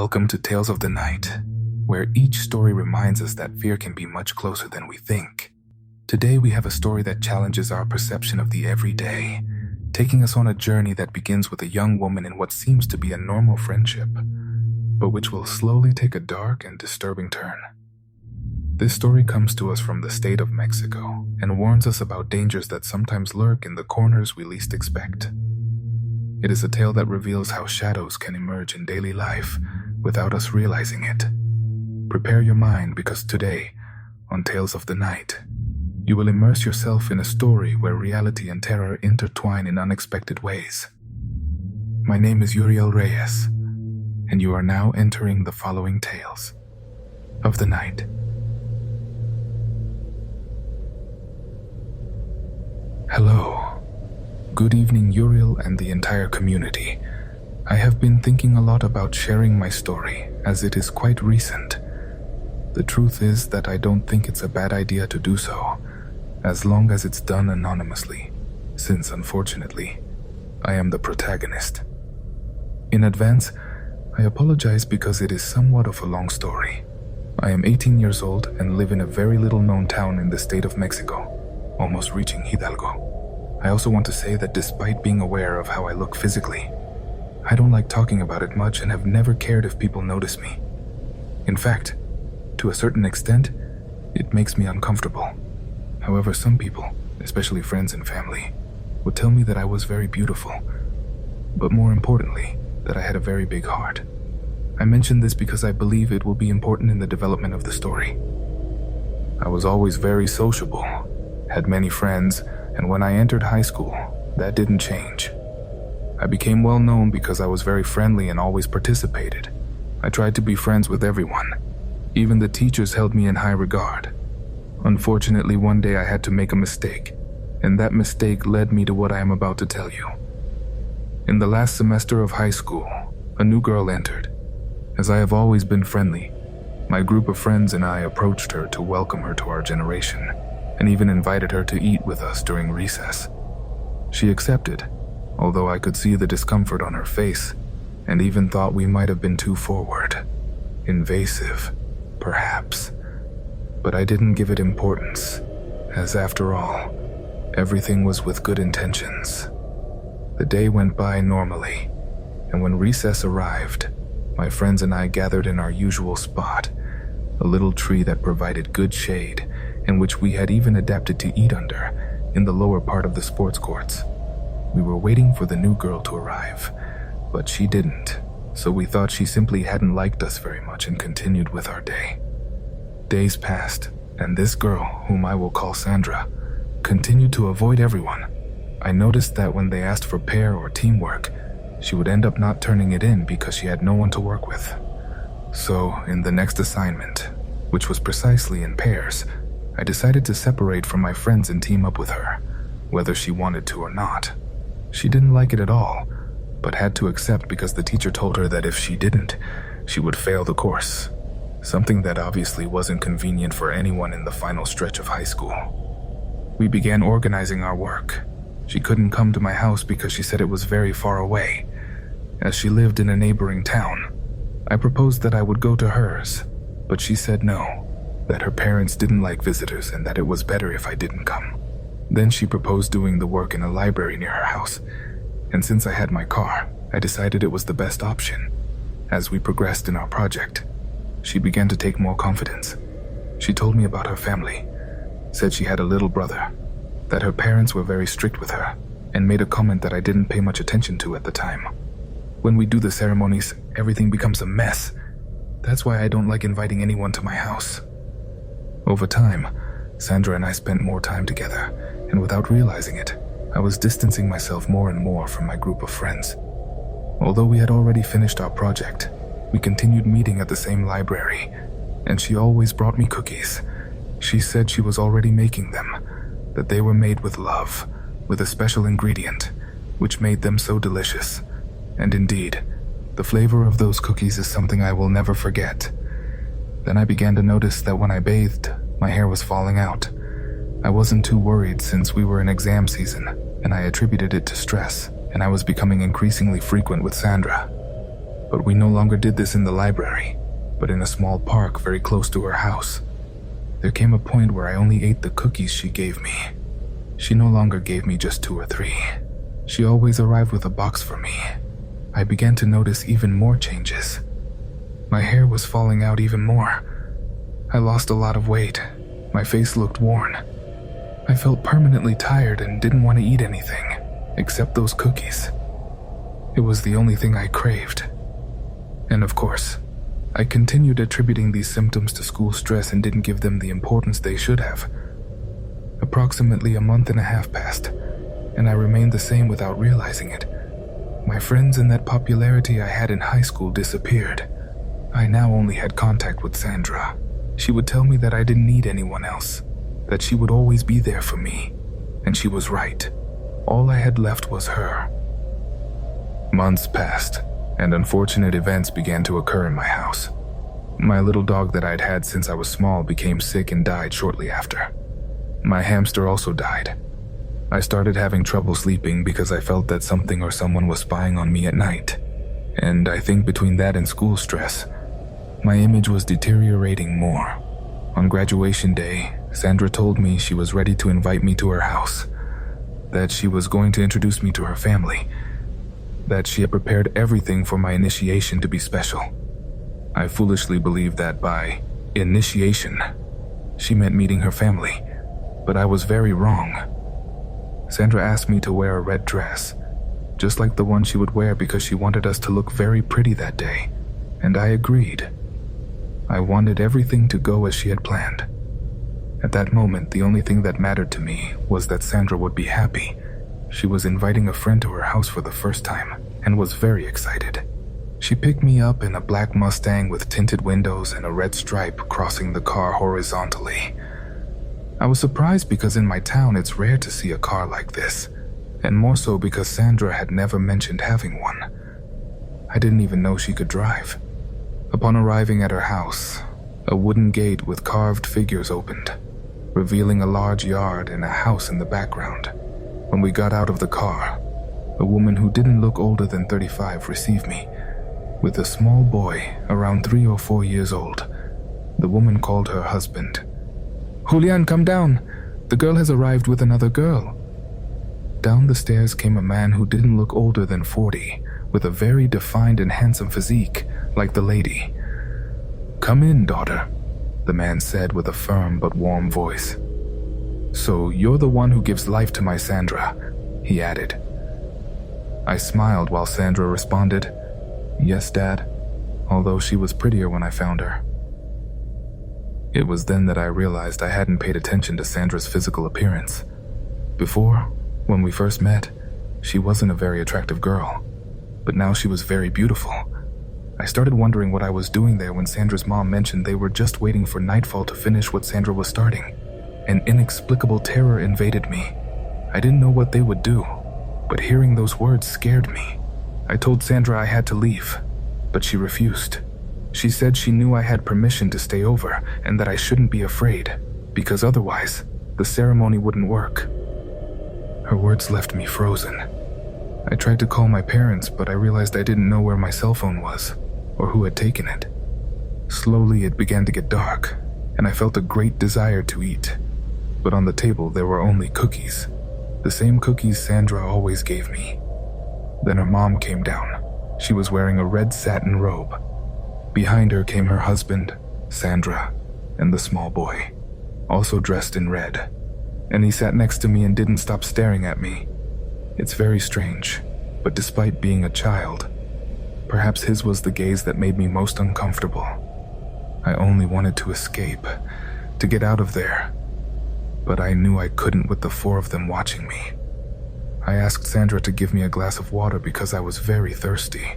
Welcome to Tales of the Night, where each story reminds us that fear can be much closer than we think. Today we have a story that challenges our perception of the everyday, taking us on a journey that begins with a young woman in what seems to be a normal friendship, but which will slowly take a dark and disturbing turn. This story comes to us from the state of Mexico and warns us about dangers that sometimes lurk in the corners we least expect. It is a tale that reveals how shadows can emerge in daily life without us realizing it. Prepare your mind, because today, on Tales of the Night, you will immerse yourself in a story where reality and terror intertwine in unexpected ways. My name is Uriel Reyes, and you are now entering the following Tales of the Night. Hello. Good evening, Uriel and the entire community. I have been thinking a lot about sharing my story, as it is quite recent. The truth is that I don't think it's a bad idea to do so, as long as it's done anonymously, since unfortunately, I am the protagonist. In advance, I apologize because it is somewhat of a long story. I am 18 years old and live in a very little known town in the state of Mexico, almost reaching Hidalgo. I also want to say that despite being aware of how I look physically, I don't like talking about it much and have never cared if people notice me. In fact, to a certain extent, it makes me uncomfortable. However, some people, especially friends and family, would tell me that I was very beautiful, but more importantly, that I had a very big heart. I mention this because I believe it will be important in the development of the story. I was always very sociable, had many friends, and when I entered high school, that didn't change. I became well known because I was very friendly and always participated. I tried to be friends with everyone. Even the teachers held me in high regard. Unfortunately, one day I had to make a mistake, and that mistake led me to what I am about to tell you. In the last semester of high school, a new girl entered. As I have always been friendly, my group of friends and I approached her to welcome her to our generation, and even invited her to eat with us during recess. She accepted, although I could see the discomfort on her face, and even thought we might have been too forward. Invasive, perhaps. But I didn't give it importance, as after all, everything was with good intentions. The day went by normally, and when recess arrived, my friends and I gathered in our usual spot, a little tree that provided good shade, and which we had even adapted to eat under, in the lower part of the sports courts. We were waiting for the new girl to arrive, but she didn't, so we thought she simply hadn't liked us very much and continued with our day. Days passed, and this girl, whom I will call Sandra, continued to avoid everyone. I noticed that when they asked for pair or teamwork, she would end up not turning it in because she had no one to work with. So, in the next assignment, which was precisely in pairs, I decided to separate from my friends and team up with her, whether she wanted to or not. She didn't like it at all, but had to accept because the teacher told her that if she didn't, she would fail the course, something that obviously wasn't convenient for anyone in the final stretch of high school. We began organizing our work. She couldn't come to my house because she said it was very far away, as she lived in a neighboring town. I proposed that I would go to hers, but she said no, that her parents didn't like visitors and that it was better if I didn't come. Then she proposed doing the work in a library near her house, and since I had my car, I decided it was the best option. As we progressed in our project, she began to take more confidence. She told me about her family, said she had a little brother, that her parents were very strict with her, and made a comment that I didn't pay much attention to at the time. When we do the ceremonies, everything becomes a mess. That's why I don't like inviting anyone to my house. Over time, Sandra and I spent more time together, and without realizing it, I was distancing myself more and more from my group of friends. Although we had already finished our project, we continued meeting at the same library, and she always brought me cookies. She said she was already making them, that they were made with love, with a special ingredient, which made them so delicious. And indeed, the flavor of those cookies is something I will never forget. Then I began to notice that when I bathed, my hair was falling out. I wasn't too worried since we were in exam season, and I attributed it to stress, and I was becoming increasingly frequent with Sandra. But we no longer did this in the library, but in a small park very close to her house. There came a point where I only ate the cookies she gave me. She no longer gave me just 2 or 3. She always arrived with a box for me. I began to notice even more changes. My hair was falling out even more. I lost a lot of weight. My face looked worn. I felt permanently tired and didn't want to eat anything, except those cookies. It was the only thing I craved. And of course, I continued attributing these symptoms to school stress and didn't give them the importance they should have. Approximately a month and a half passed, and I remained the same without realizing it. My friends and that popularity I had in high school disappeared. I now only had contact with Sandra. She would tell me that I didn't need anyone else, that she would always be there for me, and she was right. All I had left was her. Months passed, and unfortunate events began to occur in my house. My little dog that I'd had since I was small became sick and died shortly after. My hamster also died. I started having trouble sleeping because I felt that something or someone was spying on me at night. And I think between that and school stress, my image was deteriorating more. On graduation day, Sandra told me she was ready to invite me to her house, that she was going to introduce me to her family, that she had prepared everything for my initiation to be special. I foolishly believed that by initiation, she meant meeting her family, but I was very wrong. Sandra asked me to wear a red dress, just like the one she would wear because she wanted us to look very pretty that day, and I agreed. I wanted everything to go as she had planned. At that moment, the only thing that mattered to me was that Sandra would be happy. She was inviting a friend to her house for the first time and was very excited. She picked me up in a black Mustang with tinted windows and a red stripe crossing the car horizontally. I was surprised because in my town it's rare to see a car like this, and more so because Sandra had never mentioned having one. I didn't even know she could drive. Upon arriving at her house, a wooden gate with carved figures opened, revealing a large yard and a house in the background. When we got out of the car, a woman who didn't look older than 35 received me, with a small boy around 3 or 4 years old. The woman called her husband. "Julian, come down. The girl has arrived with another girl." Down the stairs came a man who didn't look older than 40, with a very defined and handsome physique, like the lady. "Come in, daughter," the man said with a firm but warm voice. "So you're the one who gives life to my Sandra," he added. I smiled while Sandra responded, "Yes, Dad," although she was prettier when I found her. It was then that I realized I hadn't paid attention to Sandra's physical appearance. Before, when we first met, she wasn't a very attractive girl, but now she was very beautiful. I started wondering what I was doing there when Sandra's mom mentioned they were just waiting for nightfall to finish what Sandra was starting. An inexplicable terror invaded me. I didn't know what they would do, but hearing those words scared me. I told Sandra I had to leave, but she refused. She said she knew I had permission to stay over and that I shouldn't be afraid, because otherwise, the ceremony wouldn't work. Her words left me frozen. I tried to call my parents, but I realized I didn't know where my cell phone was, or who had taken it. Slowly it began to get dark, and I felt a great desire to eat. But on the table there were only cookies, the same cookies Sandra always gave me. Then her mom came down. She was wearing a red satin robe. Behind her came her husband, Sandra, and the small boy, also dressed in red. And he sat next to me and didn't stop staring at me. It's very strange, but despite being a child, perhaps his was the gaze that made me most uncomfortable. I only wanted to escape, to get out of there, but I knew I couldn't with the 4 of them watching me. I asked Sandra to give me a glass of water because I was very thirsty,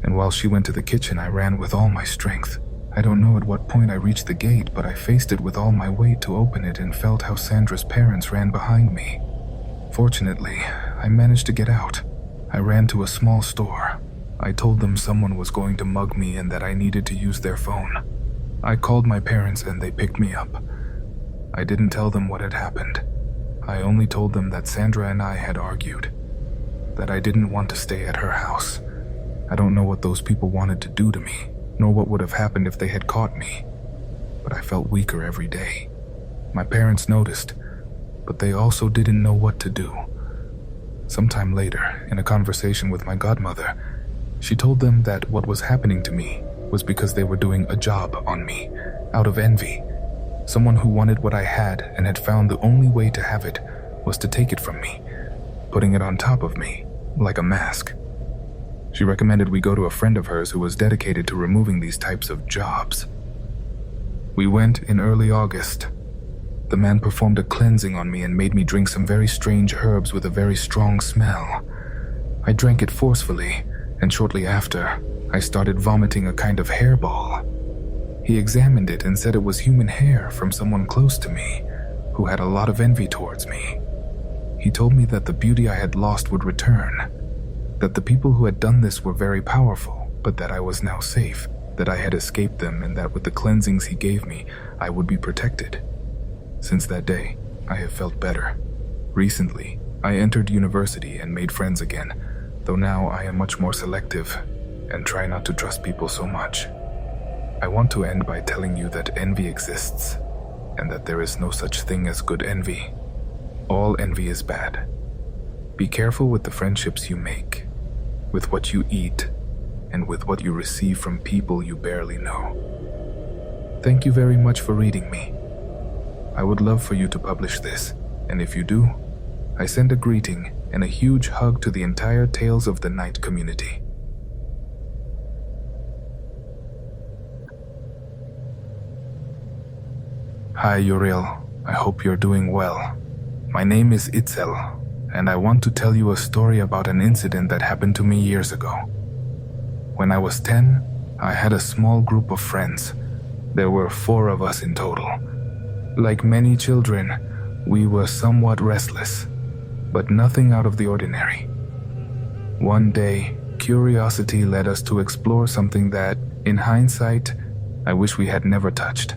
and while she went to the kitchen, I ran with all my strength. I don't know at what point I reached the gate, but I faced it with all my weight to open it and felt how Sandra's parents ran behind me. Fortunately, I managed to get out. I ran to a small store. I told them someone was going to mug me and that I needed to use their phone. I called my parents and they picked me up. I didn't tell them what had happened. I only told them that Sandra and I had argued, that I didn't want to stay at her house. I don't know what those people wanted to do to me, nor what would have happened if they had caught me, but I felt weaker every day. My parents noticed, but they also didn't know what to do. Sometime later, in a conversation with my godmother, she told them that what was happening to me was because they were doing a job on me, out of envy. Someone who wanted what I had and had found the only way to have it was to take it from me, putting it on top of me, like a mask. She recommended we go to a friend of hers who was dedicated to removing these types of jobs. We went in early August. The man performed a cleansing on me and made me drink some very strange herbs with a very strong smell. I drank it forcefully, and shortly after, I started vomiting a kind of hairball. He examined it and said it was human hair from someone close to me, who had a lot of envy towards me. He told me that the beauty I had lost would return, that the people who had done this were very powerful, but that I was now safe, that I had escaped them, and that with the cleansings he gave me, I would be protected. Since that day, I have felt better. Recently, I entered university and made friends again, though now I am much more selective and try not to trust people so much. I want to end by telling you that envy exists, and that there is no such thing as good envy. All envy is bad. Be careful with the friendships you make, with what you eat, and with what you receive from people you barely know. Thank you very much for reading me. I would love for you to publish this, and if you do, I send a greeting and a huge hug to the entire Tales of the Night community. Hi Uriel, I hope you're doing well. My name is Itzel, and I want to tell you a story about an incident that happened to me years ago. When I was 10, I had a small group of friends. There were 4 of us in total. Like many children, we were somewhat restless, but nothing out of the ordinary. One day, curiosity led us to explore something that, in hindsight, I wish we had never touched: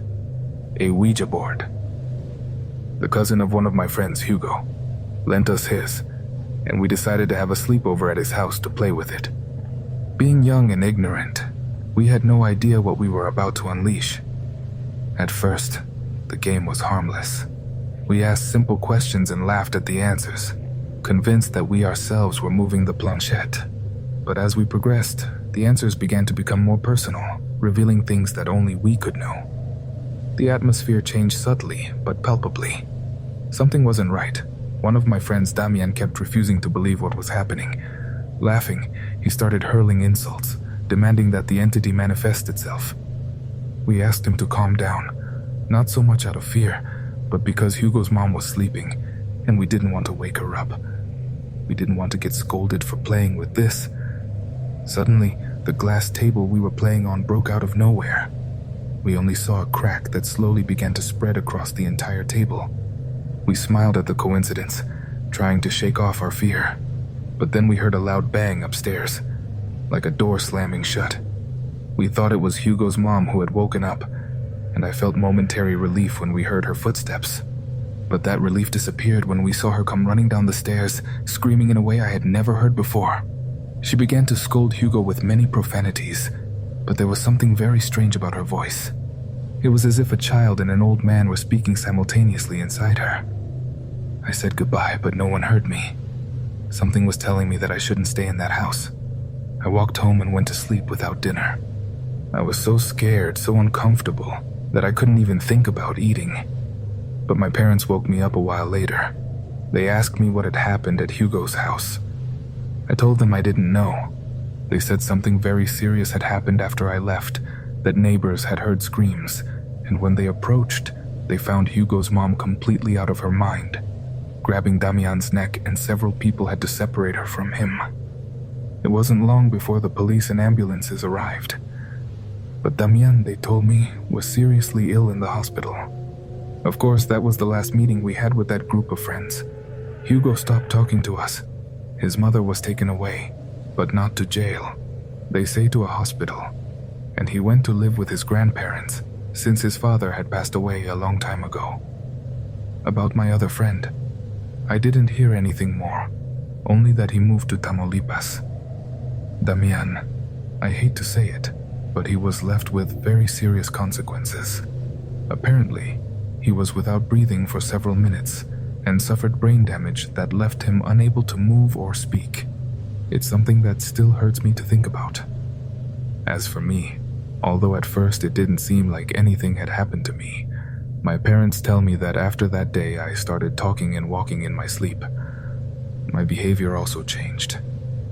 a Ouija board. The cousin of one of my friends, Hugo, lent us his, and we decided to have a sleepover at his house to play with it. Being young and ignorant, we had no idea what we were about to unleash. At first, the game was harmless. We asked simple questions and laughed at the answers, convinced that we ourselves were moving the planchette. But as we progressed, the answers began to become more personal, revealing things that only we could know. The atmosphere changed subtly, but palpably. Something wasn't right. One of my friends, Damian, kept refusing to believe what was happening. Laughing, he started hurling insults, demanding that the entity manifest itself. We asked him to calm down, not so much out of fear, but because Hugo's mom was sleeping, and we didn't want to wake her up. We didn't want to get scolded for playing with this. Suddenly, the glass table we were playing on broke out of nowhere. We only saw a crack that slowly began to spread across the entire table. We smiled at the coincidence, trying to shake off our fear. But then we heard a loud bang upstairs, like a door slamming shut. We thought it was Hugo's mom who had woken up, and I felt momentary relief when we heard her footsteps. But that relief disappeared when we saw her come running down the stairs, screaming in a way I had never heard before. She began to scold Hugo with many profanities, but there was something very strange about her voice. It was as if a child and an old man were speaking simultaneously inside her. I said goodbye, but no one heard me. Something was telling me that I shouldn't stay in that house. I walked home and went to sleep without dinner. I was so scared, so uncomfortable, that I couldn't even think about eating. But my parents woke me up a while later. They asked me what had happened at Hugo's house. I told them I didn't know. They said something very serious had happened after I left, that neighbors had heard screams, and when they approached, they found Hugo's mom completely out of her mind, grabbing Damian's neck, and several people had to separate her from him. It wasn't long before the police and ambulances arrived. But Damian, they told me, was seriously ill in the hospital. Of course, that was the last meeting we had with that group of friends. Hugo stopped talking to us. His mother was taken away, but not to jail. They say to a hospital. And he went to live with his grandparents, since his father had passed away a long time ago. About my other friend, I didn't hear anything more, only that he moved to Tamaulipas. Damian, I hate to say it, but he was left with very serious consequences. Apparently, he was without breathing for several minutes and suffered brain damage that left him unable to move or speak. It's something that still hurts me to think about. As for me, although at first it didn't seem like anything had happened to me, my parents tell me that after that day I started talking and walking in my sleep. My behavior also changed.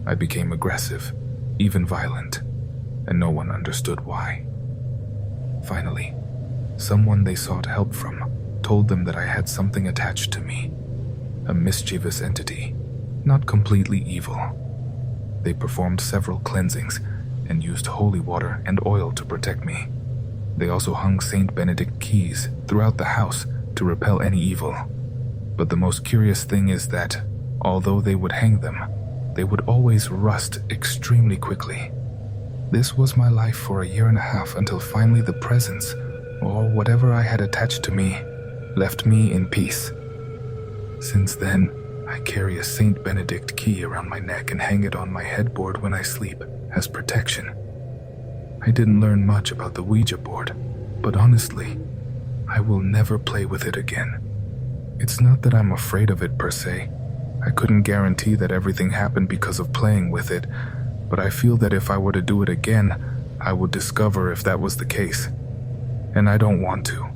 I became aggressive, even violent, and no one understood why. Finally, someone they sought help from told them that I had something attached to me, a mischievous entity, not completely evil. They performed several cleansings and used holy water and oil to protect me. They also hung Saint Benedict keys throughout the house to repel any evil. But the most curious thing is that, although they would hang them, they would always rust extremely quickly. This was my life for a year and a half until finally the presence, or whatever I had attached to me, left me in peace. Since then, I carry a Saint Benedict key around my neck and hang it on my headboard when I sleep as protection. I didn't learn much about the Ouija board, but honestly, I will never play with it again. It's not that I'm afraid of it per se. I couldn't guarantee that everything happened because of playing with it, but I feel that if I were to do it again, I would discover if that was the case. And I don't want to.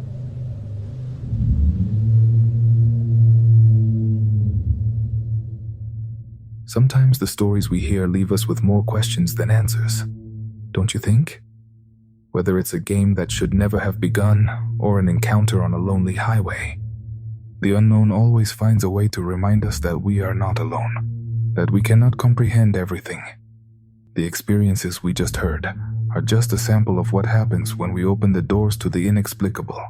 Sometimes the stories we hear leave us with more questions than answers, don't you think? Whether it's a game that should never have begun or an encounter on a lonely highway, the unknown always finds a way to remind us that we are not alone, that we cannot comprehend everything. The experiences we just heard are just a sample of what happens when we open the doors to the inexplicable.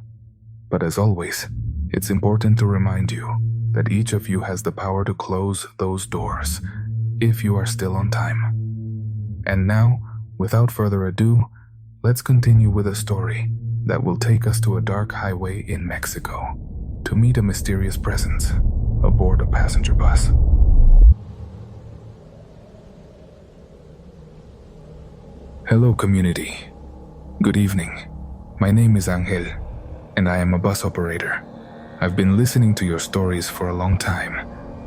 But as always, it's important to remind you that each of you has the power to close those doors, if you are still on time. And now, without further ado, let's continue with a story that will take us to a dark highway in Mexico to meet a mysterious presence aboard a passenger bus. Hello, community. Good evening. My name is Angel, and I am a bus operator. I've been listening to your stories for a long time,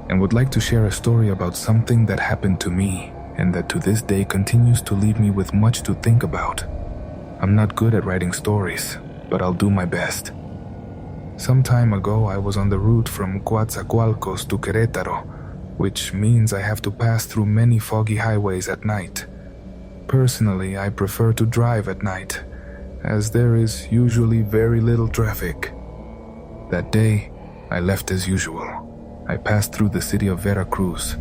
and would like to share a story about something that happened to me and that to this day continues to leave me with much to think about. I'm not good at writing stories, but I'll do my best. Some time ago, I was on the route from Coatzacoalcos to Querétaro, which means I have to pass through many foggy highways at night. Personally, I prefer to drive at night, as there is usually very little traffic. That day, I left as usual. I passed through the city of Veracruz,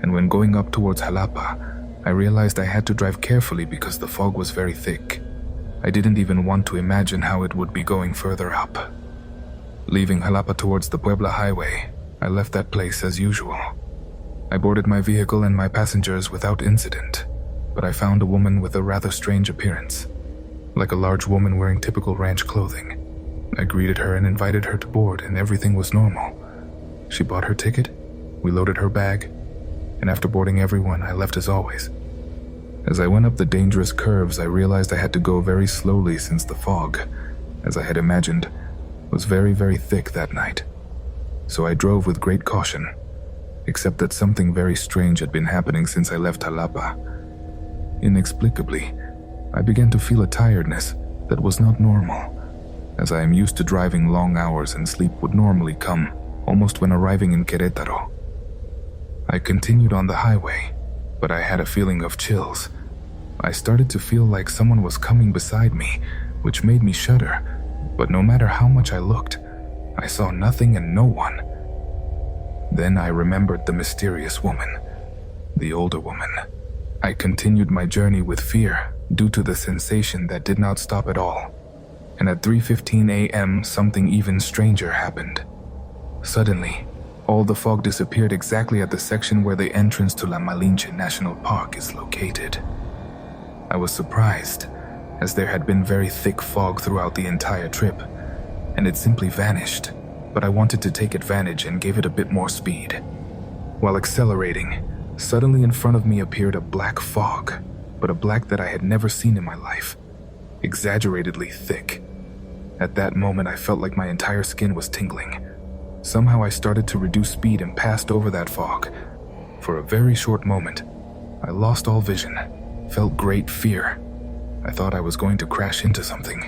and when going up towards Jalapa, I realized I had to drive carefully because the fog was very thick. I didn't even want to imagine how it would be going further up. Leaving Jalapa towards the Puebla highway, I left that place as usual. I boarded my vehicle and my passengers without incident, but I found a woman with a rather strange appearance, like a large woman wearing typical ranch clothing. I greeted her and invited her to board, and everything was normal. She bought her ticket, we loaded her bag, and after boarding everyone, I left as always. As I went up the dangerous curves, I realized I had to go very slowly since the fog, as I had imagined, was very, very thick that night. So I drove with great caution, except that something very strange had been happening since I left Jalapa. Inexplicably, I began to feel a tiredness that was not normal, as I am used to driving long hours and sleep would normally come almost when arriving in Querétaro. I continued on the highway, but I had a feeling of chills. I started to feel like someone was coming beside me, which made me shudder, but no matter how much I looked, I saw nothing and no one. Then I remembered the mysterious woman, the older woman. I continued my journey with fear due to the sensation that did not stop at all. And at 3:15 a.m., something even stranger happened. Suddenly, all the fog disappeared exactly at the section where the entrance to La Malinche National Park is located. I was surprised, as there had been very thick fog throughout the entire trip, and it simply vanished, but I wanted to take advantage and gave it a bit more speed. While accelerating, suddenly in front of me appeared a black fog, but a black that I had never seen in my life, exaggeratedly thick. At that moment, I felt like my entire skin was tingling. Somehow I started to reduce speed and passed over that fog. For a very short moment, I lost all vision, felt great fear. I thought I was going to crash into something,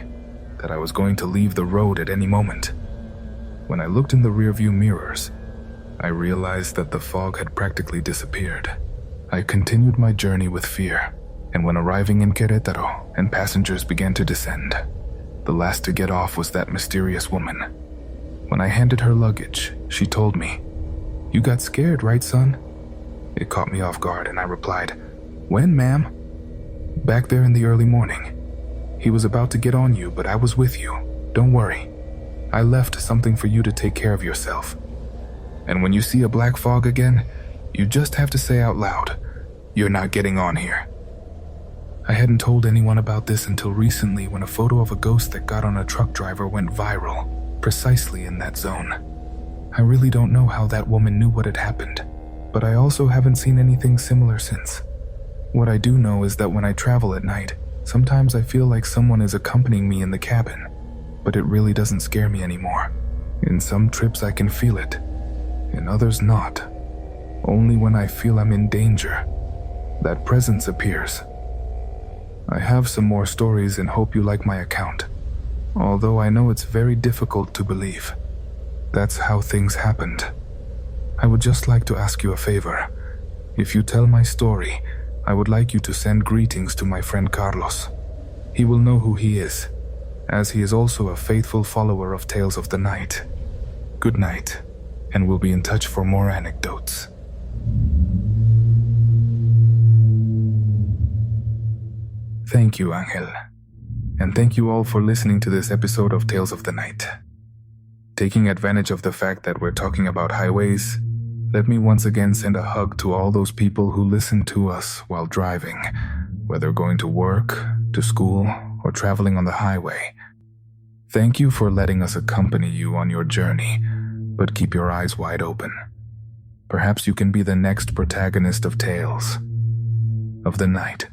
that I was going to leave the road at any moment. When I looked in the rearview mirrors, I realized that the fog had practically disappeared. I continued my journey with fear, and when arriving in Querétaro and passengers began to descend, the last to get off was that mysterious woman. When I handed her luggage, she told me, "You got scared, right, son?" It caught me off guard, and I replied, "When, ma'am?" "Back there in the early morning. He was about to get on you, but I was with you. Don't worry. I left something for you to take care of yourself. And when you see a black fog again, you just have to say out loud, 'You're not getting on here.'" I hadn't told anyone about this until recently, when a photo of a ghost that got on a truck driver went viral, precisely in that zone. I really don't know how that woman knew what had happened, but I also haven't seen anything similar since. What I do know is that when I travel at night, sometimes I feel like someone is accompanying me in the cabin, but it really doesn't scare me anymore. In some trips I can feel it, in others not. Only when I feel I'm in danger, that presence appears. I have some more stories and hope you like my account, although I know it's very difficult to believe. That's how things happened. I would just like to ask you a favor. If you tell my story, I would like you to send greetings to my friend Carlos. He will know who he is, as he is also a faithful follower of Tales of the Night. Good night, and we'll be in touch for more anecdotes. Thank you, Angel. And thank you all for listening to this episode of Tales of the Night. Taking advantage of the fact that we're talking about highways, let me once again send a hug to all those people who listen to us while driving, whether going to work, to school, or traveling on the highway. Thank you for letting us accompany you on your journey, but keep your eyes wide open. Perhaps you can be the next protagonist of Tales of the Night.